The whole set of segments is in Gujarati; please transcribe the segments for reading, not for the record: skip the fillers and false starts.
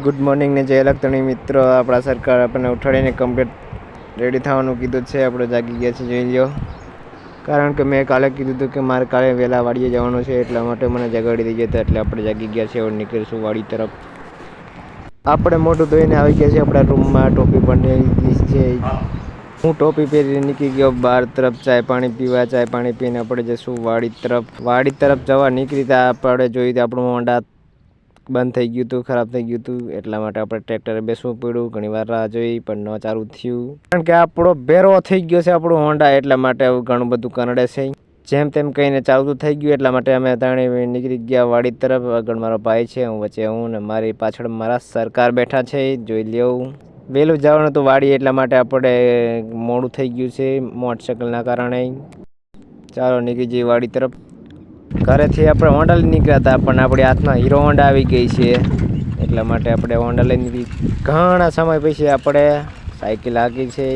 ગુડ મોર્નિંગ ને જય લખતણી મિત્રો, આપણા સરકાર આપણને ઉઠાડીને કમ્પ્લીટ રેડી થવાનું કીધું છે. આપણે જાગી ગયા છે, જોઈ લો. કારણ કે મેં કાલે કીધું હતું કે મારે કાલે વહેલા વાડીએ જવાનું છે, એટલા માટે મને જગાડી દીધી હતા. એટલે આપણે જાગી ગયા છે. હવે નીકળીશું વાડી તરફ. આપણે મોટું ધોઈને આવી ગયા છે આપણા રૂમમાં. ટોપી પણ છે. હું ટોપી પહેરીને નીકળી ગયો બહાર તરફ ચાય પાણી પીવા. ચાય પાણી પીને આપણે જઈશું વાડી તરફ. વાડી તરફ જવા નીકળી ત્યાં આપણે જોયું આપણું હોન્ડા બંધ થઈ ગયું હતું, ખરાબ થઈ ગયું હતું. એટલા માટે આપણે ટ્રેક્ટરે બેસવું પડ્યું. ઘણી વાર રાહ જોઈ પણ ન ચાલુ થયું, કારણ કે આપણો બેરો થઈ ગયો છે આપણું હોન્ડા. એટલા માટે ઘણું બધું કરડે છે. જેમ તેમ કહીને ચાલુ થઈ ગયું. એટલા માટે અમે ત્રણે નીકળી ગયા વાડી તરફ. આગળ મારો ભાઈ છે, હું વચ્ચે હું ને મારી પાછળ મારા સરકાર બેઠા છે, જોઈ લેવું. વહેલું જવાનું હતું વાડી, એટલા માટે આપણે મોડું થઈ ગયું છે મોટરસાઇકલના કારણે. ચાલો નીકળી જઈએ વાડી તરફ. ઘરેથી આપણે હોન્ડા લઈ નીકળ્યા હતા, પણ આપણી હાથમાં હીરો હોન્ડા આવી ગઈ છે. એટલા માટે આપણે હોન્ડા લઈ નીકળી. ઘણા સમય પછી આપણે સાયકલ હાકી છે.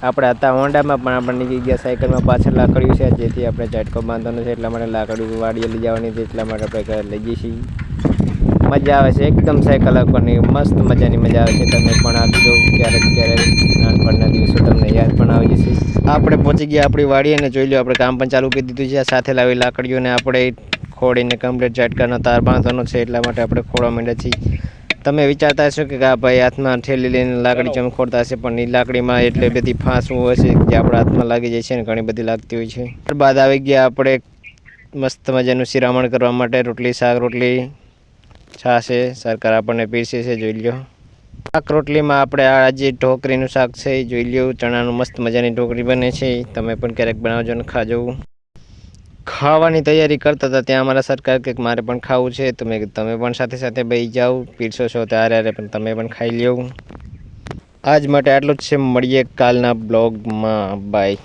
આપણે હતા હોન્ડામાં, પણ આપણે નીકળી ગયા સાયકલમાં. પાછળ લાકડ્યું છે, જેથી આપણે ઝટકો બાંધવાનો છે. એટલા માટે લાકડ્યું વાડીએ લઈ જવાની છે. એટલા માટે આપણે ઘરે લઈ જઈએ છીએ. મજા આવે છે એકદમ સાયકલ હાંકવાની, મસ્ત મજાની મજા આવે છે. તમે પણ આપજો ક્યારેક નાનપણના દિવસો તમને યાદ પણ આવી જશે. આપણે પહોંચી ગયા આપણી વાડી અને જોઈ લો આપણે કામ પણ ચાલુ કરી દીધું છે. સાથે લાવી લાકડીઓને આપણે ખોડીને કમ્પ્લીટ ઝટકાનો તાર બાંધવાનો છે. એટલા માટે આપણે ખોડવા માંડ્યા છીએ. તમે વિચારતા હશો કે આ ભાઈ હાથમાં ઠેલી લઈને લાકડી જેમ ખોડતા હશે, પણ એ લાકડીમાં એટલે બધી ફાંસવું હોય છે જે આપણા હાથમાં લાગી જાય છે ને ઘણી બધી લાગતી હોય છે. ત્યારબાદ આવી ગયા આપણે મસ્ત મજાનું શિરામણ કરવા માટે. રોટલી, શાક રોટલી, છાશે સરકાર આપણને પીરસે છે, જોઈ લો. શાક રોટલીમાં આપણે આજે ઢોકરીનું શાક છે, જોઈ લો. ચણાનું મસ્ત મજાની ઢોકરી બને છે. તમે પણ ક્યારેક બનાવજો ને ખાજો. ખાવાની તૈયારી કરતા હતા ત્યાં અમારા સરકાર કે મારે પણ ખાવું છે. તમે પણ સાથે સાથે બેસી જાઓ. પીરસો છો ત્યારે પણ તમે પણ ખાઈ લો. આજ માટે આટલું જ છે. મળીએ કાલના બ્લોગમાં. બાય.